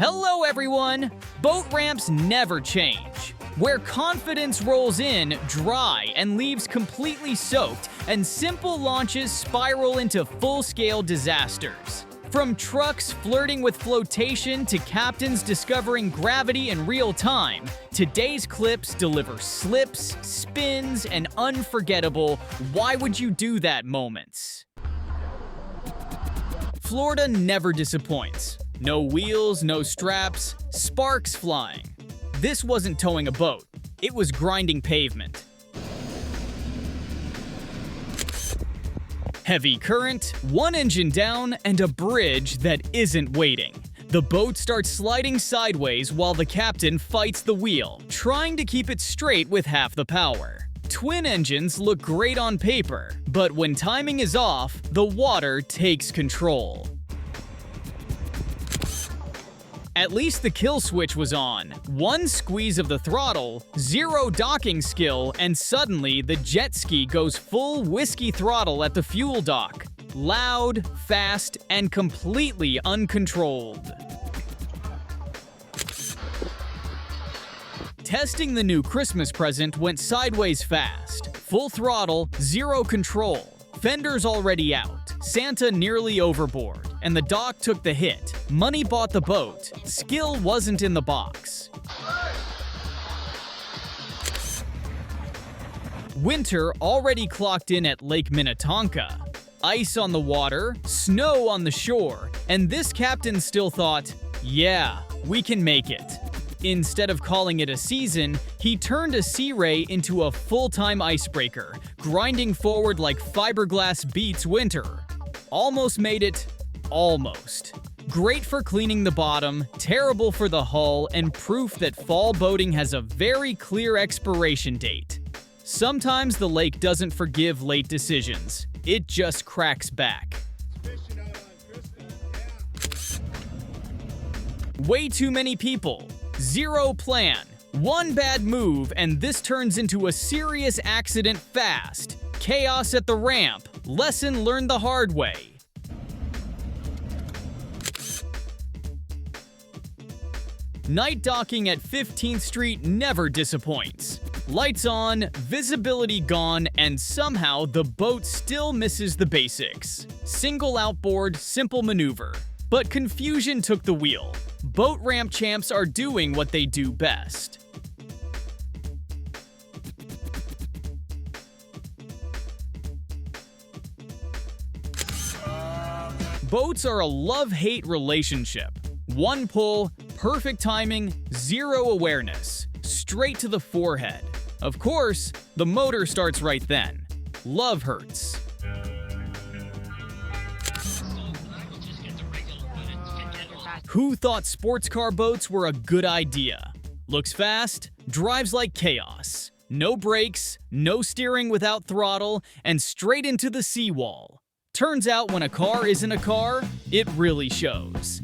Hello everyone! Boat ramps never change. Where confidence rolls in dry and leaves completely soaked, and simple launches spiral into full-scale disasters. From trucks flirting with flotation to captains discovering gravity in real time, today's clips deliver slips, spins, and unforgettable "why would you do that" moments. Florida never disappoints. No wheels, no straps, sparks flying. This wasn't towing a boat, it was grinding pavement. Heavy current, one engine down, and a bridge that isn't waiting. The boat starts sliding sideways while the captain fights the wheel, trying to keep it straight with half the power. Twin engines look great on paper, but when timing is off, the water takes control. At least the kill switch was on. One squeeze of the throttle, zero docking skill, and suddenly the jet ski goes full whiskey throttle at the fuel dock. Loud, fast, and completely uncontrolled. Testing the new Christmas present went sideways fast. Full throttle, zero control. Fenders already out. Santa nearly overboard, and the dock took the hit. Money bought the boat. Skill wasn't in the box. Winter already clocked in at Lake Minnetonka. Ice on the water, snow on the shore, and this captain still thought, yeah, we can make it. Instead of calling it a season, he turned a Sea Ray into a full-time icebreaker, grinding forward like fiberglass beats winter. Almost made it, almost. Great for cleaning the bottom, terrible for the hull, and proof that fall boating has a very clear expiration date. Sometimes the lake doesn't forgive late decisions, it just cracks back. Way too many people. Zero plan. One bad move, and this turns into a serious accident fast. Chaos at the ramp. Lesson learned the hard way. Night docking at 15th Street never disappoints. Lights on, visibility gone, and somehow the boat still misses the basics. Single outboard, simple maneuver. But confusion took the wheel. Boat ramp champs are doing what they do best. Boats are a love-hate relationship. One pull, perfect timing, zero awareness. Straight to the forehead. Of course, the motor starts right then. Love hurts. Who thought sports car boats were a good idea? Looks fast, drives like chaos. No brakes, no steering without throttle, and straight into the seawall. Turns out when a car isn't a car, it really shows.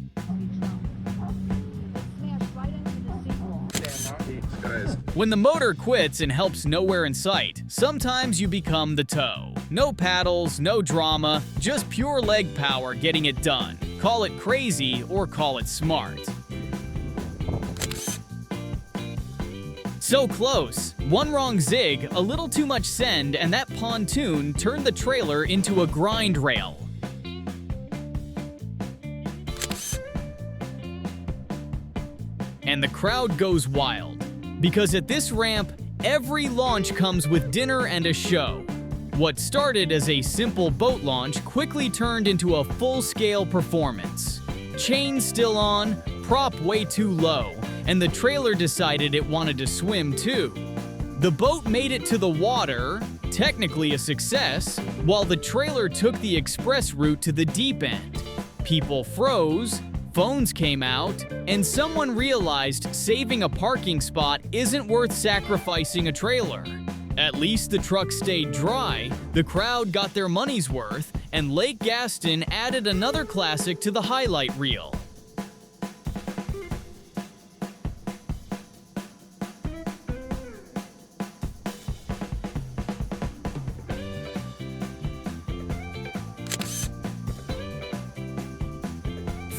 When the motor quits and helps nowhere in sight, sometimes you become the tow. No paddles, no drama, just pure leg power getting it done. Call it crazy or call it smart. So close. One wrong zig, a little too much send, and that pontoon turned the trailer into a grind rail. And the crowd goes wild. Because at this ramp, every launch comes with dinner and a show. What started as a simple boat launch quickly turned into a full-scale performance. Chain still on, prop way too low, and the trailer decided it wanted to swim too. The boat made it to the water, technically a success, while the trailer took the express route to the deep end. People froze, phones came out, and someone realized saving a parking spot isn't worth sacrificing a trailer. At least the truck stayed dry, the crowd got their money's worth, and Lake Gaston added another classic to the highlight reel.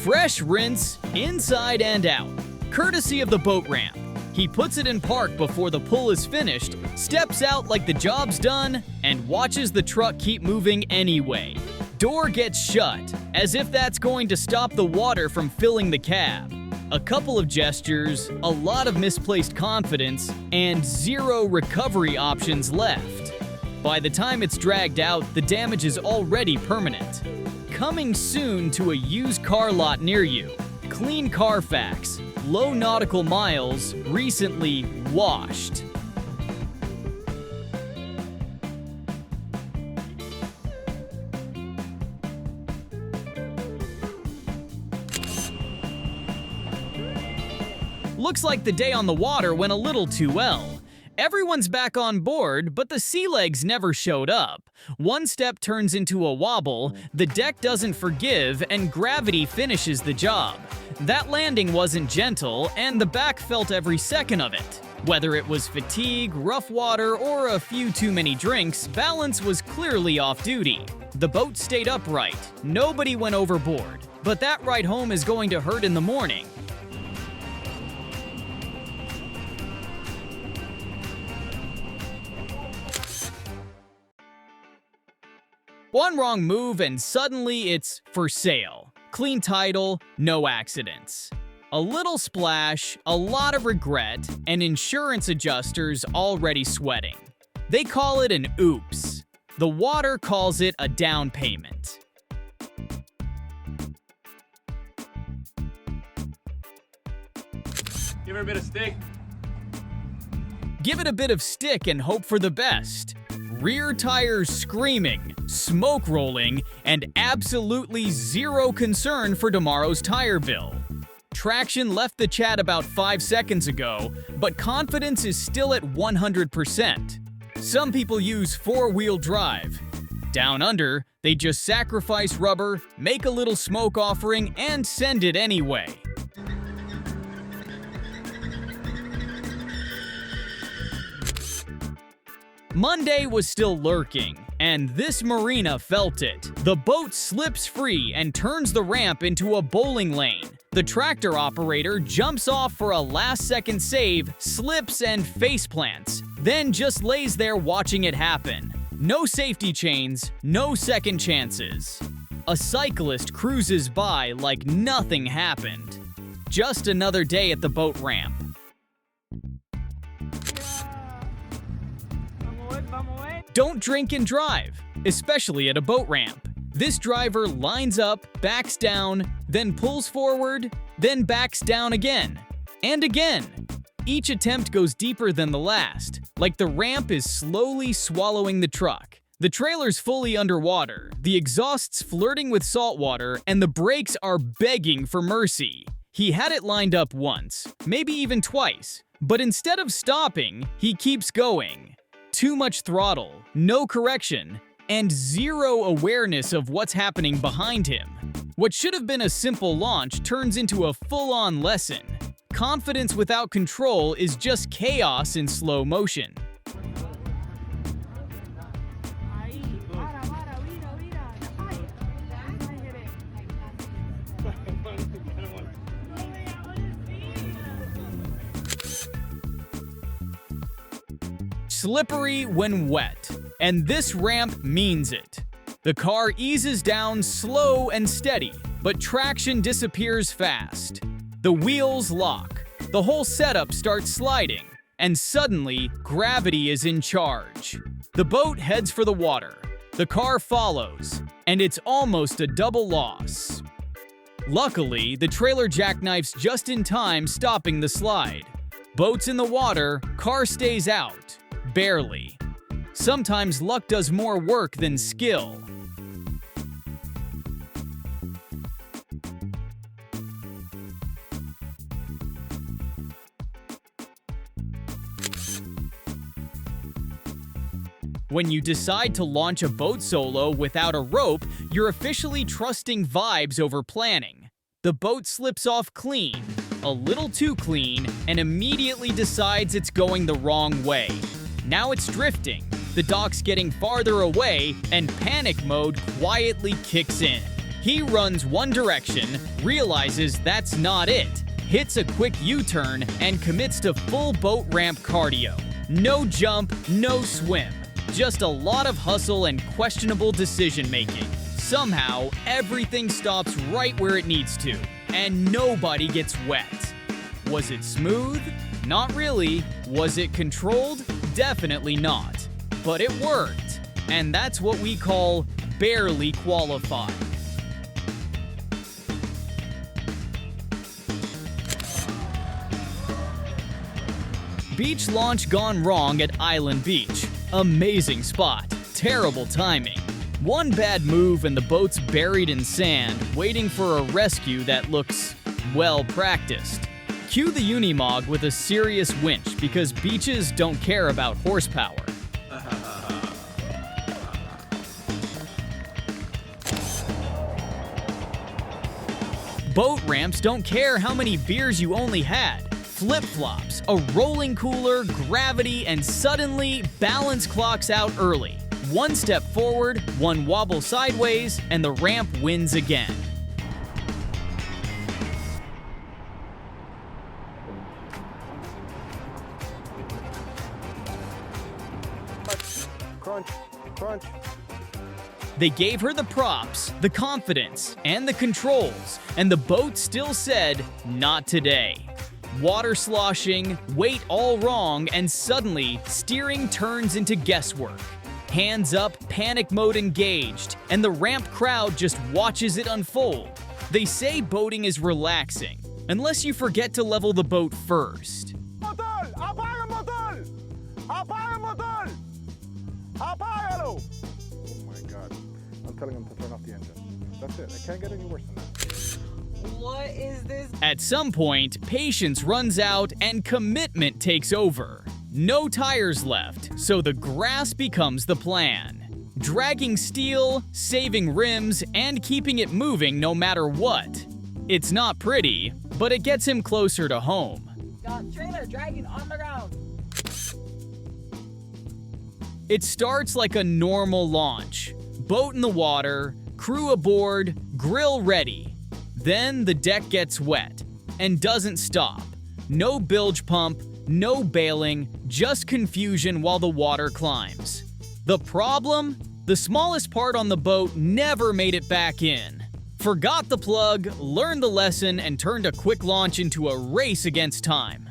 Fresh rinse, inside and out, courtesy of the boat ramp. He puts it in park before the pull is finished, steps out like the job's done, and watches the truck keep moving anyway. Door gets shut, as if that's going to stop the water from filling the cab. A couple of gestures, a lot of misplaced confidence, and 0 recovery options left. By the time it's dragged out, the damage is already permanent. Coming soon to a used car lot near you. Clean Carfax, low nautical miles, recently washed. Looks like the day on the water went a little too well. Everyone's back on board, but the sea legs never showed up. One step turns into a wobble, the deck doesn't forgive, and gravity finishes the job. That landing wasn't gentle, and the back felt every second of it. Whether it was fatigue, rough water, or a few too many drinks, balance was clearly off duty. The boat stayed upright, nobody went overboard. But that ride home is going to hurt in the morning. One wrong move and suddenly it's for sale. Clean title, no accidents. A little splash, a lot of regret, and insurance adjusters already sweating. They call it an oops. The water calls it a down payment. Give her a bit of stick. Give it a bit of stick and hope for the best. Rear tires screaming, smoke rolling, and absolutely 0 concern for tomorrow's tire bill. Traction left the chat about 5 seconds ago, but confidence is still at 100%. Some people use 4-wheel drive. Down under, they just sacrifice rubber, make a little smoke offering, and send it anyway. Monday was still lurking, and this marina felt it. The boat slips free and turns the ramp into a bowling lane. The tractor operator jumps off for a last-second save, slips and faceplants, then just lays there watching it happen. No safety chains, no second chances. A cyclist cruises by like nothing happened. Just another day at the boat ramp. Don't drink and drive, especially at a boat ramp. This driver lines up, backs down, then pulls forward, then backs down again. And again. Each attempt goes deeper than the last, like the ramp is slowly swallowing the truck. The trailer's fully underwater, the exhaust's flirting with salt water, and the brakes are begging for mercy. He had it lined up once, maybe even twice, but instead of stopping, he keeps going. Too much throttle, no correction, and 0 awareness of what's happening behind him. What should have been a simple launch turns into a full-on lesson. Confidence without control is just chaos in slow motion. Slippery when wet, and this ramp means it. The car eases down slow and steady, but traction disappears fast. The wheels lock, the whole setup starts sliding, and suddenly, gravity is in charge. The boat heads for the water, the car follows, and it's almost a double loss. Luckily, the trailer jackknifes just in time, stopping the slide. Boat's in the water, car stays out. Barely. Sometimes luck does more work than skill. When you decide to launch a boat solo without a rope, you're officially trusting vibes over planning. The boat slips off clean, a little too clean, and immediately decides it's going the wrong way. Now it's drifting, the dock's getting farther away, and panic mode quietly kicks in. He runs one direction, realizes that's not it, hits a quick U-turn, and commits to full boat ramp cardio. No jump, no swim. Just a lot of hustle and questionable decision-making. Somehow, everything stops right where it needs to, and nobody gets wet. Was it smooth? Not really. Was it controlled? Definitely not. But it worked. And that's what we call barely qualified. Beach launch gone wrong at Island Beach. Amazing spot. Terrible timing. One bad move and the boat's buried in sand, waiting for a rescue that looks well practiced. Cue the Unimog with a serious winch because beaches don't care about horsepower. Boat ramps don't care how many beers you only had. Flip-flops, a rolling cooler, gravity, and suddenly balance clocks out early. One step forward, one wobble sideways, and the ramp wins again. Crunch, crunch. They gave her the props, the confidence, and the controls, and the boat still said, "Not today." Water sloshing, weight all wrong, and suddenly, steering turns into guesswork. Hands up, panic mode engaged, and the ramp crowd just watches it unfold. They say boating is relaxing, unless you forget to level the boat first. Motor! Apaga el motor! Apaga el motor! Apágalo! Oh my god. I'm telling him to turn off the engine. That's it. It can't get any worse than that. What is this? At some point, patience runs out and commitment takes over. No tires left, so the grass becomes the plan. Dragging steel, saving rims, and keeping it moving no matter what. It's not pretty, but it gets him closer to home. Got trailer dragging on the ground. It starts like a normal launch. Boat in the water, crew aboard, grill ready. Then the deck gets wet and doesn't stop. No bilge pump, no bailing, just confusion while the water climbs. The problem? The smallest part on the boat never made it back in. Forgot the plug, learned the lesson, and turned a quick launch into a race against time.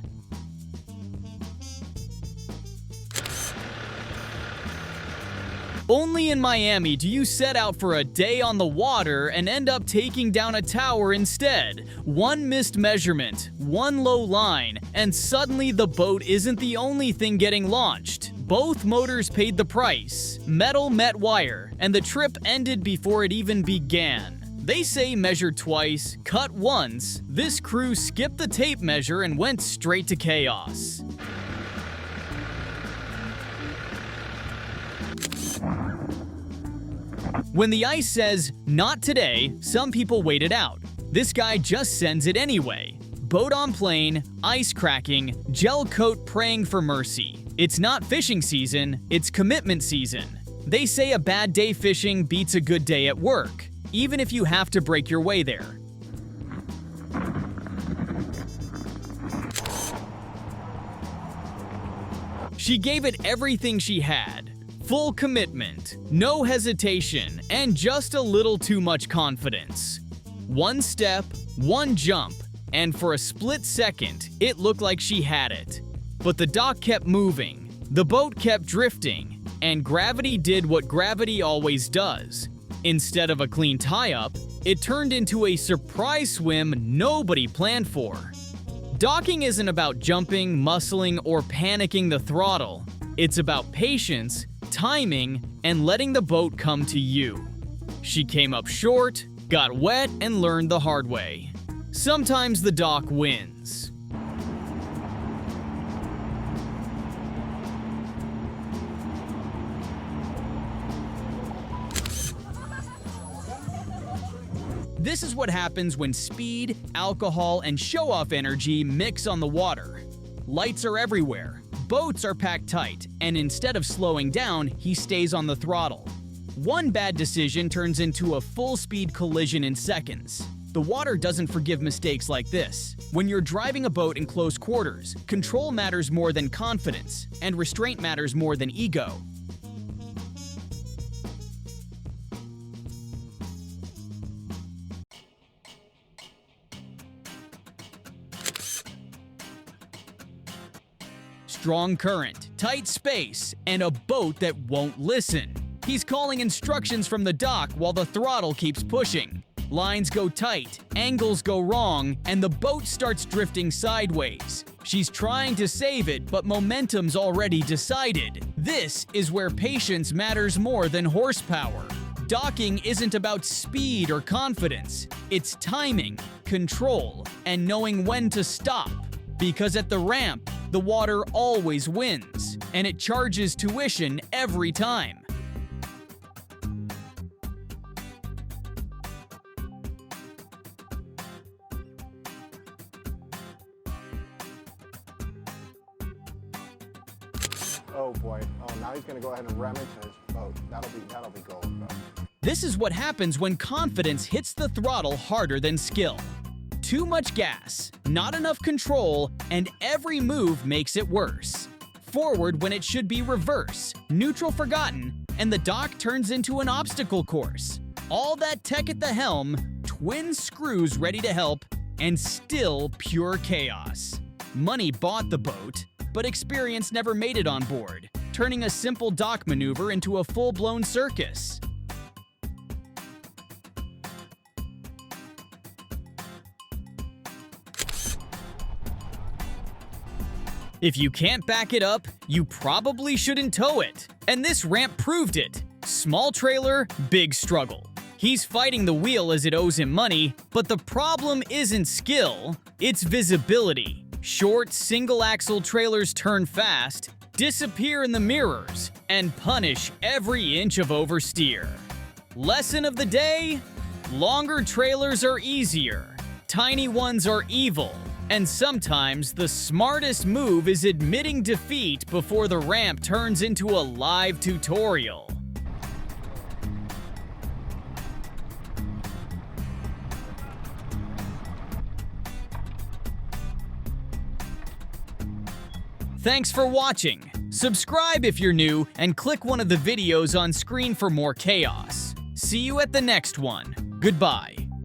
Only in Miami do you set out for a day on the water and end up taking down a tower instead. One missed measurement, one low line, and suddenly the boat isn't the only thing getting launched. Both motors paid the price. Metal met wire, and the trip ended before it even began. They say measure twice, cut once. This crew skipped the tape measure and went straight to chaos. When the ice says, "Not today," some people wait it out. This guy just sends it anyway. Boat on plane, ice cracking, gel coat praying for mercy. It's not fishing season, it's commitment season. They say a bad day fishing beats a good day at work, even if you have to break your way there. She gave it everything she had. Full commitment, no hesitation, and just a little too much confidence. One step, one jump, and for a split second, it looked like she had it. But the dock kept moving, the boat kept drifting, and gravity did what gravity always does. Instead of a clean tie-up, it turned into a surprise swim nobody planned for. Docking isn't about jumping, muscling, or panicking the throttle. It's about patience, timing, and letting the boat come to you. She came up short, got wet, and learned the hard way. Sometimes the dock wins. This is what happens when speed, alcohol, and show-off energy mix on the water. Lights are everywhere. Boats are packed tight, and instead of slowing down, he stays on the throttle. One bad decision turns into a full-speed collision in seconds. The water doesn't forgive mistakes like this. When you're driving a boat in close quarters, control matters more than confidence, and restraint matters more than ego. Strong current, tight space, and a boat that won't listen. He's calling instructions from the dock while the throttle keeps pushing. Lines go tight, angles go wrong, and the boat starts drifting sideways. She's trying to save it, but momentum's already decided. This is where patience matters more than horsepower. Docking isn't about speed or confidence. It's timing, control, and knowing when to stop. Because at the ramp, the water always wins, and it charges tuition every time. Oh boy. Oh, now he's gonna go ahead and ram into his boat. That'll be gold, bro. This is what happens when confidence hits the throttle harder than skill. Too much gas, not enough control, and every move makes it worse. Forward when it should be reverse, neutral forgotten, and the dock turns into an obstacle course. All that tech at the helm, twin screws ready to help, and still pure chaos. Money bought the boat, but experience never made it on board, turning a simple dock maneuver into a full-blown circus. If you can't back it up, you probably shouldn't tow it. And this ramp proved it. Small trailer, big struggle. He's fighting the wheel as it owes him money, but the problem isn't skill, it's visibility. Short, single-axle trailers turn fast, disappear in the mirrors, and punish every inch of oversteer. Lesson of the day? Longer trailers are easier. Tiny ones are evil. And sometimes the smartest move is admitting defeat before the ramp turns into a live tutorial. Thanks for watching. Subscribe if you're new and click one of the videos on screen for more chaos. See you at the next one. Goodbye.